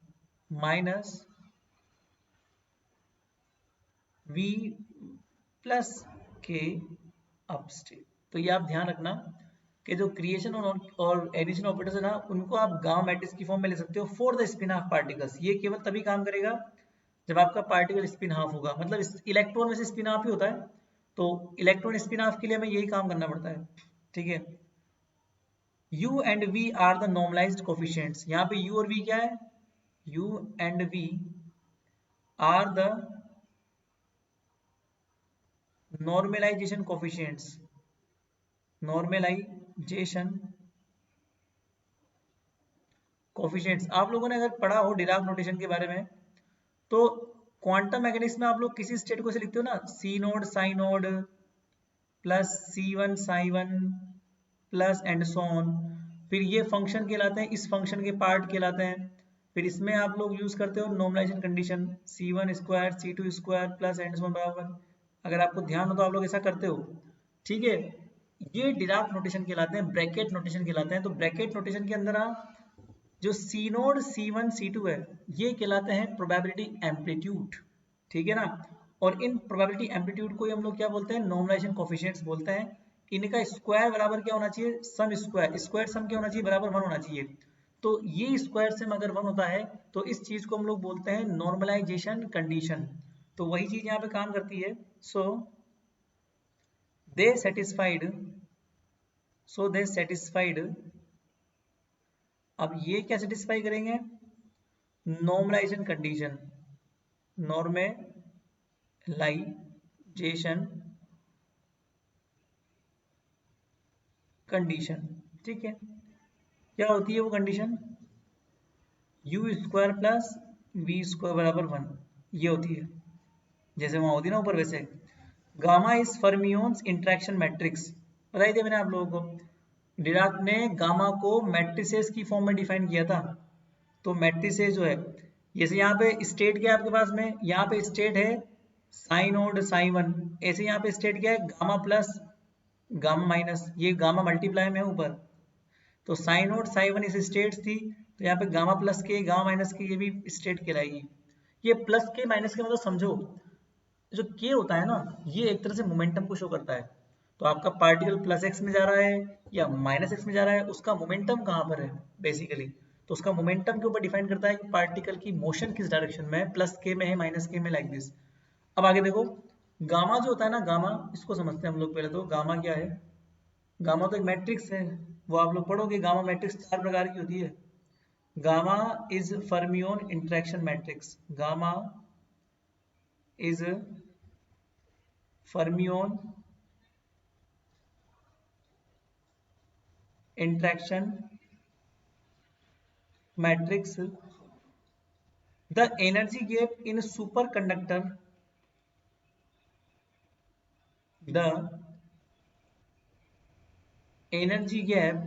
Speaker 1: माइनस वी प्लस के अप स्टेट। तो ये आप ध्यान रखना कि जो क्रिएशन और एडिशन ऑपरेटर्स है ना उनको आप गामा मैट्रिक्स की फॉर्म में ले सकते हो for the spin half particles. ये केवल तभी काम करेगा जब आपका पार्टिकल स्पिन हाफ होगा, मतलब इलेक्ट्रॉन में से स्पिन हाफ ही होता है। तो इलेक्ट्रॉन स्पिन हाफ के लिए हमें यही काम करना पड़ता है, ठीक है। u and v are the normalised coefficients. यहाँ पे u और v क्या है? u and v are the normalisation coefficients, normalisation coefficients. आप लोगों ने अगर पढ़ा हो डिराक नोटेशन के बारे में, तो क्वांटम मैकेनिक्स में आप लोग किसी स्टेट को ऐसे लिखते हो ना, C nought psi nought plus C1 psi one plus and so on. फिर ये फंक्शन कहलाते हैं, इस फंक्शन के पार्ट कहलाते हैं। फिर इसमें आप लोग यूज करते हो normalisation condition, C1 square C2 square plus and so on बराबर। अगर आपको ध्यान हो तो आप लोग ऐसा करते हो, ठीक है। ये डिराक नोटेशन कहलाते हैं, ब्रैकेट नोटेशन कहलाते हैं। तो ब्रैकेट नोटेशन के अंदर आप जो सी नोड C1 C2 है ये कहलाते हैं प्रोबेबिलिटी एम्पलीट्यूड, ठीक है ना। और इन प्रोबेबिलिटी एम्पलीट्यूड को हम लोग क्या बोलते हैं? नॉर्मलाइजेशन कोफिशिएंट्स बोलते हैं। इनका स्क्वायर बराबर क्या होना चाहिए? सम स्क्वायर, स्क्वायर सम क्या होना चाहिए? बराबर 1 होना चाहिए। तो ये स्क्वायर सम अगर 1 होता है तो इस चीज को हम लोग बोलते हैं नॉर्मलाइजेशन कंडीशन। तो वही चीज यहाँ पे काम करती है। सो दे सेटिस्फाइड, अब ये क्या सेटिस्फाई करेंगे? नॉर्मलाइजेशन कंडीशन, नॉर्मलाइजेशन कंडीशन, ठीक है। क्या होती है वो condition? U square plus V square बराबर 1, ये होती है। जैसे वहां होती है ना ऊपर, वैसे gamma is fermions interaction matrix. बताई थी मैंने आप लोगों को, डिराक ने गामा को मैट्रिसेस की फॉर्म में डिफाइन किया था। तो मैट्रिसेस जो है, जैसे यहाँ पे स्टेट क्या है आपके पास में? यहाँ पे स्टेट है साइन नोड साई1, ऐसे यहाँ पे स्टेट क्या है? गामा प्लस गामा माइनस, ये गामा मल्टीप्लाई में है ऊपर, तो साइन नोट साई वन इस स्टेट्स थी, तो यहाँ पे गामा प्लस के गामा माइनस के ये भी स्टेट कहलाएगी। ये प्लस के माइनस के मतलब समझो, जो के होता है ना, ये एक तरह से मोमेंटम को शो करता है। तो आपका पार्टिकल प्लस एक्स में जा रहा है या माइनस एक्स में जा रहा है, उसका मोमेंटम कहाँ पर है बेसिकली। तो उसका मोमेंटम के ऊपर डिफाइन करता है कि पार्टिकल की मोशन किस डायरेक्शन में है, प्लस के में है माइनस के में, लाइक दिस। अब आगे देखो, गामा जो होता है ना, गामा इसको समझते हैं हम लोग पहले। तो गामा क्या है? गामा तो एक मैट्रिक्स है, वो आप लोग पढ़ोगे। गामा मैट्रिक्स 4 प्रकार की होती है। Gamma is fermion interaction matrix. Gamma is fermion interaction matrix. The energy gap in superconductor, the energy gap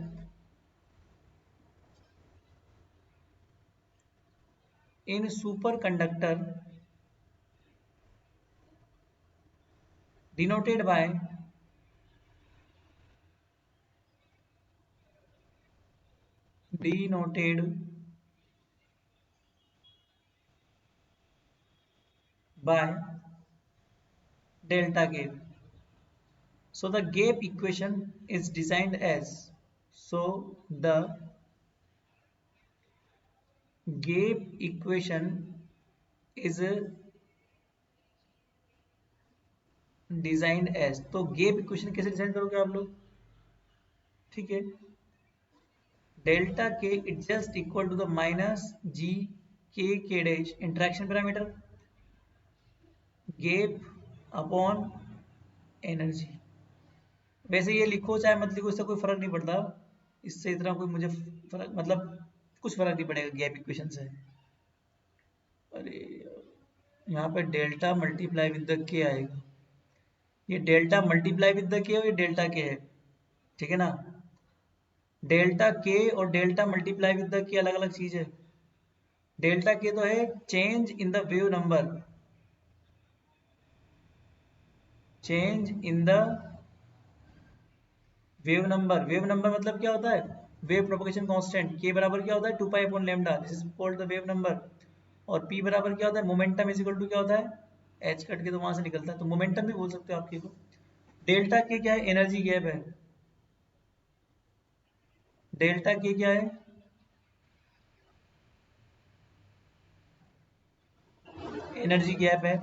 Speaker 1: in superconductor denoted by delta gap. So the gap equation is designed as, so the gap equation is designed as, तो gap equation कैसे design करोगे आप लोग? ठीक है, delta K it just equal to the minus G K dash interaction parameter, gap upon energy. वैसे ये लिखो चाहे मत लिखो, इससे कोई फर्क नहीं पड़ता। इससे इतना कोई मुझे फर्क, मतलब कुछ फर्क नहीं पड़ेगा गैप इक्वेशन से। अरे यहाँ पे डेल्टा मल्टीप्लाई विद द के आएगा। ये डेल्टा मल्टीप्लाई विद द के और ये डेल्टा के है, ठीक है ना। डेल्टा के और डेल्टा मल्टीप्लाई विद द के अलग अलग चीज है। डेल्टा के तो है change in the wave number, change in the wave number. Wave number मतलब क्या होता है? Wave propagation constant. के बराबर क्या होता है? 2 pi upon lambda, this is called the wave number. और पी बराबर क्या होता है? मोमेंटम इज इक्वल टू क्या होता है? एच कट के तो वहां से निकलता है, तो मोमेंटम भी बोल सकते हो आपके को। डेल्टा के क्या है? एनर्जी गैप है। डेल्टा के क्या है? एनर्जी गैप है।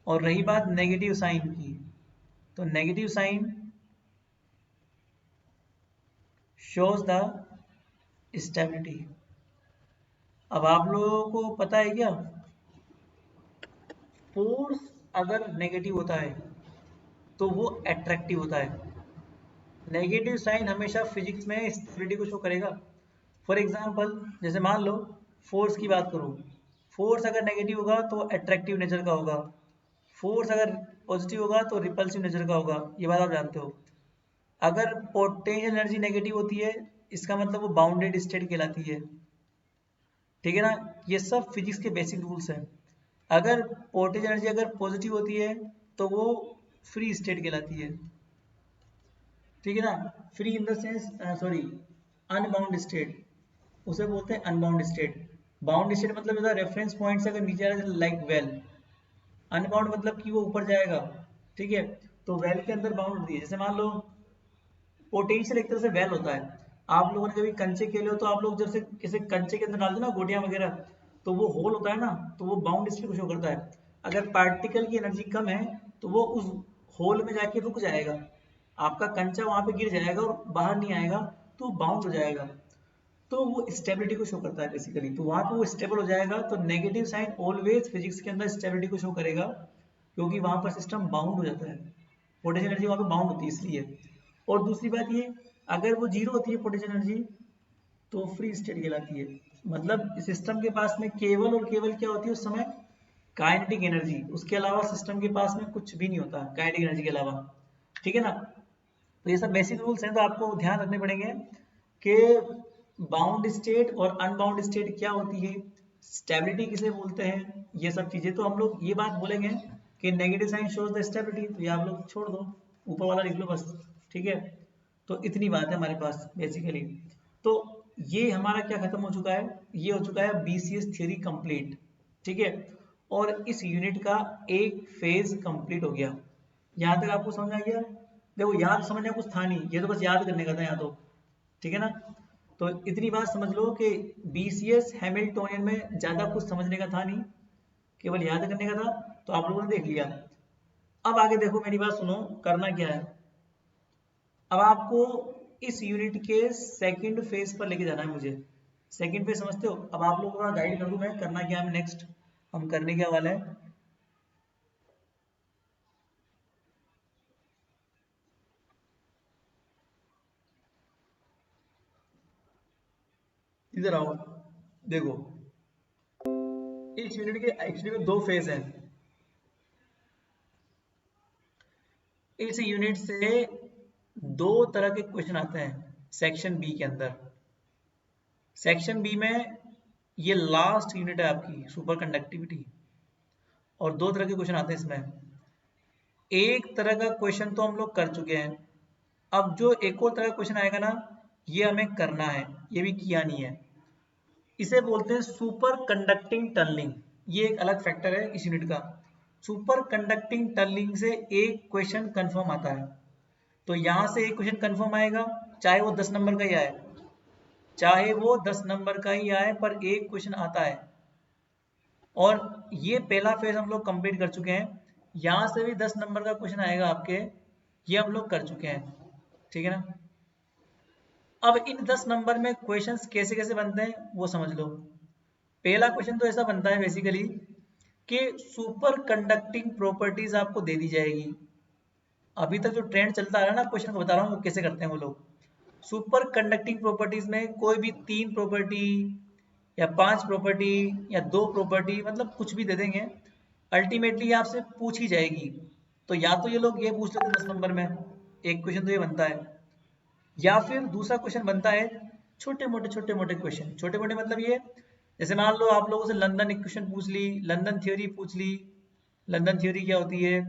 Speaker 1: और रही बात नेगेटिव साइन की, तो negative sign shows the stability। अब आप लोगों को पता है क्या, फोर्स अगर नेगेटिव होता है तो वो अट्रैक्टिव होता है। नेगेटिव साइन हमेशा फिजिक्स में स्टेबिलिटी को शो करेगा। फॉर एग्जांपल, जैसे मान लो फोर्स की बात करूं, फोर्स अगर नेगेटिव होगा तो अट्रैक्टिव नेचर का होगा, फोर्स अगर पॉजिटिव होगा तो रिपल्सिव नेचर का होगा, ये बात आप जानते हो। अगर पोटेंशियल एनर्जी नेगेटिव होती है, इसका मतलब वो बाउंडेड स्टेट कहलाती है, ठीक है ना। ये सब फिजिक्स के बेसिक रूल्स हैं। अगर पोटेंशियल एनर्जी अगर पॉजिटिव होती है तो वो फ्री स्टेट कहलाती है, ठीक है ना। Free in the sense, sorry, unbound state, उसे बोलते हैं अनबाउंड स्टेट। बाउंड स्टेट मतलब रेफरेंस पॉइंट से अगर नीचे आ रहा है, लाइक वेल। अनबाउंड मतलब कि वो ऊपर जाएगा, ठीक है। तो वेल के अंदर बाउंड होती है। जैसे मान लो पोटेंशियल एक तरह से वेल होता है। आप लोगों ने कभी कंचे खेले हो तो आप लोग जैसे किसी कंचे के अंदर डालते ना गोटियां वगैरह, तो वो होल होता है ना, तो वो बाउंड स्टेट को शो करता है। अगर पार्टिकल की एनर्जी कम है तो वो उस होल में जाके रुक जाएगा, आपका कंचा वहां पे गिर जाएगा और बाहर नहीं आएगा, तो बाउंड हो जाएगा। तो वो स्टेबिलिटी को शो करता है बेसिकली, तो वहां पे वो स्टेबल हो जाएगा। तो नेगेटिव साइन ऑलवेज फिजिक्स के अंदर स्टेबिलिटी को शो करेगा, क्योंकि वहां पर सिस्टम बाउंड हो जाता है, पोटेंशियल एनर्जी वहां पे बाउंड होती है इसलिए। और दूसरी बात ये, अगर वो जीरो होती है पोटेंशियल एनर्जी तो फ्री स्टेट कहलाती है। मतलब सिस्टम के पास में केवल और केवल क्या होती है उस समय? Kinetic energy. उसके अलावा सिस्टम के पास में कुछ भी नहीं होता काइनेटिक एनर्जी के अलावा, ठीक है ना। तो ये सब बेसिक रूल्स हैं, तो आपको ध्यान रखने पड़ेंगे कि बाउंड स्टेट और अनबाउंड स्टेट क्या होती है, स्टेबिलिटी किसे बोलते हैं, ये सब चीजें। तो हम लोग ये बात बोलेंगे कि negative sign shows the stability, तो ये आप लोग छोड़ दो, ऊपर वाला लिख लो बस, ठीक है। तो इतनी बात है हमारे पास बेसिकली। तो ये हमारा क्या खत्म हो चुका है, ये हो चुका है BCS थ्योरी कंप्लीट, ठीक है। और इस यूनिट का एक फेज कंप्लीट हो गया। यहाँ तक आपको समझ आ गया? देखो यहाँ तो समझने कुछ था नहीं, ये तो बस याद करने का था यहाँ तो, ठीक है ना। तो इतनी बात समझ लो कि BCS हैमिल्टोनियन में ज़्यादा कुछ समझने का था नहीं, केवल याद करने का था। तो आप लोगों ने देख लिया। अब आगे देखो, मेरी बात सुनो, करना क्या है। अब आपको इस यूनिट के सेकंड फेज पर लेके जाना है मुझे। सेकंड फेज समझते हो? अब आप लोगों को गाइड कर दूं मैं, करना क्या है नेक्स्ट, हम करने क्या वाला है। इधर आओ, देखो इस यूनिट के एक्चुअली में दो फेज हैं। इस यूनिट से दो तरह के क्वेश्चन आते हैं सेक्शन बी के अंदर। सेक्शन बी में ये लास्ट यूनिट है आपकी सुपर कंडक्टिविटी, और दो तरह के क्वेश्चन आते हैं इसमें। एक तरह का क्वेश्चन तो हम लोग कर चुके हैं, अब जो एक और तरह का क्वेश्चन आएगा ना, ये हमें करना है, ये भी किया नहीं है। इसे बोलते हैं सुपर कंडक्टिंग टनलिंग। ये एक अलग फैक्टर है इस यूनिट का। सुपर कंडक्टिंग टनलिंग से एक क्वेश्चन कंफर्म आता है। तो यहाँ से एक क्वेश्चन कंफर्म आएगा, चाहे वो 10 नंबर का ही आए, चाहे वो 10 नंबर का ही आए, पर एक क्वेश्चन आता है। और ये पहला फेज हम लोग कंप्लीट कर चुके हैं। यहाँ से भी 10 नंबर का क्वेश्चन आएगा आपके, ये हम लोग कर चुके हैं, ठीक है ना। अब इन 10 नंबर में क्वेश्चंस कैसे कैसे बनते हैं वो समझ लो। पहला क्वेश्चन तो ऐसा बनता है बेसिकली कि सुपर कंडक्टिंग प्रॉपर्टीज आपको दे दी जाएगी। अभी तक जो ट्रेंड चलता आ रहा है ना, क्वेश्चन को बता रहा हूँ वो कैसे करते हैं वो लोग। सुपर कंडक्टिंग प्रॉपर्टीज में कोई भी 3 प्रॉपर्टी या 5 प्रॉपर्टी या 2 प्रॉपर्टी, मतलब कुछ भी दे देंगे, अल्टीमेटली आपसे पूछी जाएगी। तो या तो ये लोग ये पूछ लेते हैं 10 नंबर में, एक क्वेश्चन तो ये बनता है, या फिर दूसरा क्वेश्चन बनता है छोटे मोटे क्वेश्चन। छोटे मोटे मतलब ये, जैसे मान लो आप लोगों से लंदन इक्वेशन पूछ ली, लंदन थ्योरी पूछ ली, लंदन थ्योरी क्या होती है,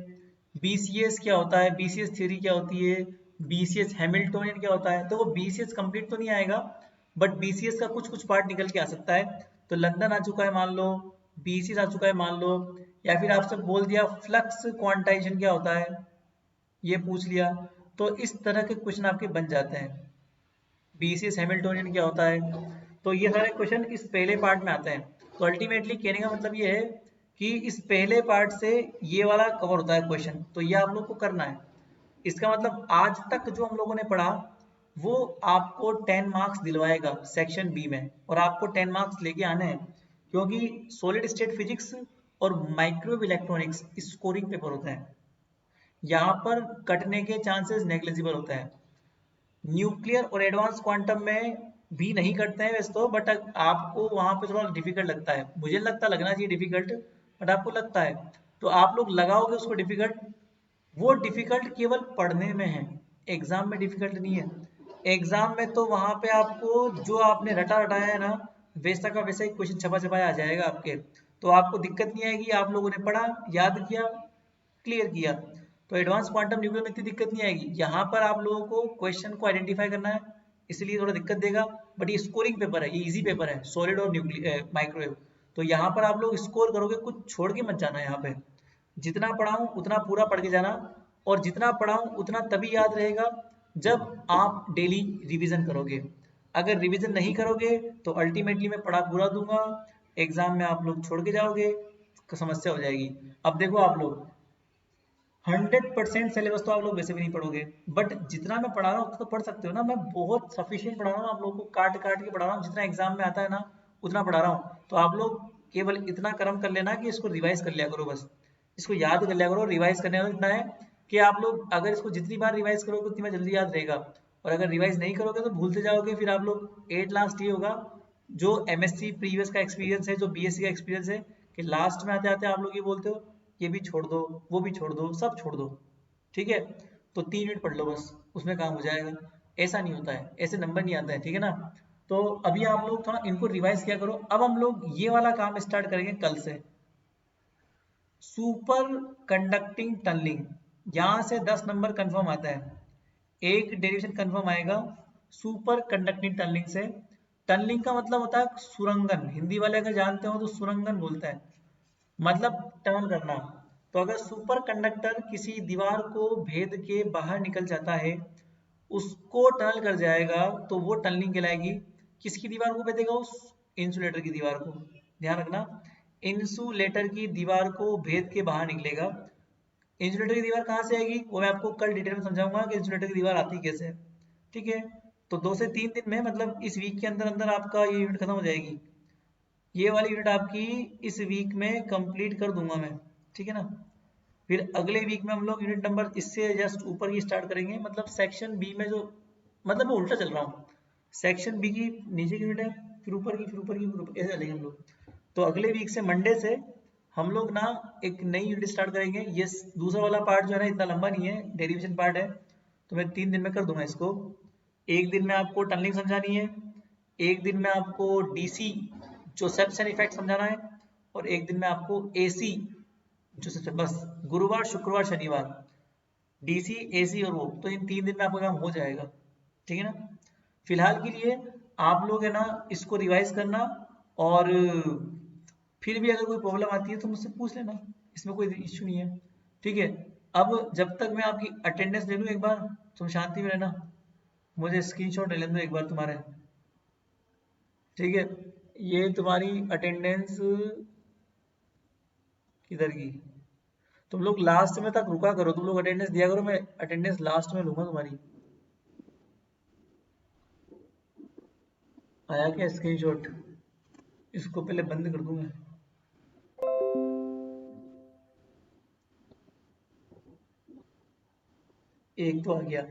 Speaker 1: BCS क्या होता है, BCS थ्योरी क्या होती है, BCS हैमिल्टोनियन क्या होता है। तो वो BCS कंप्लीट तो नहीं आएगा, बट BCS का कुछ कुछ पार्ट निकल के आ सकता है। तो लंदन आ चुका है मान लो, BCS आ चुका है मान लो, या फिर आपसे बोल दिया फ्लक्स क्वांटाइजेशन क्या होता है, ये पूछ लिया। तो इस तरह के क्वेश्चन आपके बन जाते हैं। BCS हैमिल्टोनियन क्या होता है, तो ये सारे क्वेश्चन इस पहले पार्ट में आते हैं। तो अल्टीमेटली कहने का मतलब ये है कि इस पहले पार्ट से ये वाला कवर होता है क्वेश्चन, तो ये आप लोग को करना है। इसका मतलब आज तक जो हम लोगों ने पढ़ा वो आपको 10 मार्क्स दिलवाएगा सेक्शन बी में, और आपको 10 मार्क्स लेके आने हैं, क्योंकि सॉलिड स्टेट फिजिक्स और माइक्रोवेव इलेक्ट्रॉनिक्स स्कोरिंग पेपर होते हैं। यहाँ पर कटने के चांसेस नेग्लिजिबल होते हैं। न्यूक्लियर और एडवांस क्वांटम में भी नहीं करते हैं वैसे तो, बट आपको वहां पे थोड़ा डिफिकल्ट लगता है, मुझे लगना चाहिए डिफिकल्ट, बट आपको लगता है, तो आप लोग लगाओगे उसको डिफिकल्ट। वो डिफिकल्ट केवल पढ़ने में है, एग्जाम में डिफिकल्ट नहीं है। एग्जाम में तो वहां पे आपको जो आपने रटा रटाया है ना, वैसा का वैसा ही क्वेश्चन छपा छपाया आ जाएगा आपके। तो आपको दिक्कत नहीं आएगी, आप लोगों ने पढ़ा, याद किया, क्लियर किया। तो एडवांस क्वांटम न्यूक्लियर में इतनी दिक्कत नहीं आएगी। यहाँ पर आप लोगों को क्वेश्चन को आइडेंटिफाई करना है, इसलिए थोड़ा दिक्कत देगा। बट ये स्कोरिंग पेपर है, ये इजी पेपर है, सॉलिड और न्यूक्लियर माइक्रोवेव। तो यहाँ पर आप लोग स्कोर करोगे, कुछ छोड़ के मत जाना। यहाँ पे जितना पढ़ाऊँ उतना पूरा पढ़ के जाना, और जितना पढ़ाऊँ उतना तभी याद रहेगा जब आप डेली रिवीजन करोगे। अगर रिवीजन नहीं करोगे तो अल्टीमेटली मैं पढ़ा पूरा दूंगा, एग्जाम में आप लोग छोड़ के जाओगे, तो समस्या हो जाएगी। अब देखो आप लोग 100% सिलेबस तो आप लोग वैसे भी नहीं पढ़ोगे, बट जितना मैं पढ़ा रहा हूँ उतना तो पढ़ सकते हो ना। मैं बहुत सफिशिएंट पढ़ा रहा हूँ, आप लोगों को काट काट के पढ़ा रहा हूँ, जितना एग्जाम में आता है ना उतना पढ़ा रहा हूँ। तो आप लोग केवल इतना कर्म कर लेना कि इसको रिवाइज कर लिया करो, बस इसको याद कर लिया करो। रिवाइज करने वाला इतना है कि आप लोग अगर इसको जितनी बार रिवाइज करोगे उतनी बार जल्दी याद रहेगा, और अगर रिवाइज नहीं करोगे तो भूलते जाओगे। फिर आप लोग एट लास्ट ये होगा, जो MSc प्रीवियस का एक्सपीरियंस है, जो BSc का एक्सपीरियंस है, कि लास्ट में आते आते आप लोग ये बोलते हो ये भी छोड़ दो, वो भी छोड़ दो, सब छोड़ दो, ठीक है। तो 3 यूनिट पढ़ लो बस, उसमें काम हो जाएगा। ऐसा नहीं होता है, ऐसे नंबर नहीं आता है, ठीक है ना। तो अभी आप लोग थोड़ा इनको रिवाइज किया करो। अब हम लोग ये वाला काम स्टार्ट करेंगे कल से, सुपर कंडक्टिंग टनलिंग। यहाँ से 10 नंबर कंफर्म आता है, एक डेरिवेशन कंफर्म आएगा, सुपर कंडक्टिंग टनलिंग से। टनलिंग का मतलब होता है सुरंगन, हिंदी वाले अगर जानते हो तो सुरंगन बोलता है, मतलब टनल करना। तो अगर सुपर कंडक्टर किसी दीवार को भेद के बाहर निकल जाता है, उसको टनल कर जाएगा, तो वो टनलिंग कहलाएगी। किसकी दीवार को भेदेगा? उस इंसुलेटर की दीवार को। ध्यान रखना, इंसुलेटर की दीवार को भेद के बाहर निकलेगा। इंसुलेटर की दीवार कहाँ से आएगी वो मैं आपको कल डिटेल में समझाऊंगा कि इंसुलेटर की दीवार आती कैसे है। ठीक है, तो 2 से 3 दिन में, मतलब इस वीक के अंदर अंदर आपका ये यूनिट खत्म हो जाएगी। ये वाली यूनिट आपकी इस वीक में कंप्लीट कर दूंगा मैं। ठीक है ना। फिर अगले वीक में हम लोग यूनिट नंबर इससे जस्ट ऊपर की स्टार्ट करेंगे, मतलब सेक्शन बी में जो, मतलब मैं उल्टा चल रहा हूँ। सेक्शन बी की नीचे की यूनिट है, फिर ऊपर की, फिर ऊपर की, फिर ऊपर, ऐसे चलेंगे हम लोग। तो अगले वीक से मंडे से हम लोग ना एक नई यूनिट स्टार्ट करेंगे। ये दूसरा वाला पार्ट जो है ना इतना लंबा नहीं है, डेरिवेशन पार्ट है, तो मैं 3 दिन में कर दूंगा इसको। एक दिन में आपको टनलिंग समझानी है, एक दिन में आपको डीसी जो सबसेन इफेक्ट समझाना है, और एक दिन में आपको एसी जो सबसे, बस गुरुवार शुक्रवार शनिवार डीसी एसी और वो, तो इन 3 दिन में आपका काम हो जाएगा। ठीक है ना। फिलहाल के लिए आप लोग है ना इसको रिवाइज करना, और फिर भी अगर कोई प्रॉब्लम आती है तो मुझसे पूछ लेना, इसमें कोई इश्यू नहीं है। ठीक है। अब जब तक मैं आपकी अटेंडेंस ले लूँ एक बार, तुम शांति में रहना, मुझे स्क्रीनशॉट ले लेना एक बार तुम्हारे। ठीक है, ये तुम्हारी अटेंडेंस किधर की। तुम लोग लास्ट में तक रुका करो, तुम लोग अटेंडेंस दिया करो, मैं अटेंडेंस लास्ट में लूंगा तुम्हारी। आया क्या स्क्रीनशॉट? इसको पहले बंद कर दूं मैं। एक तो आ गया।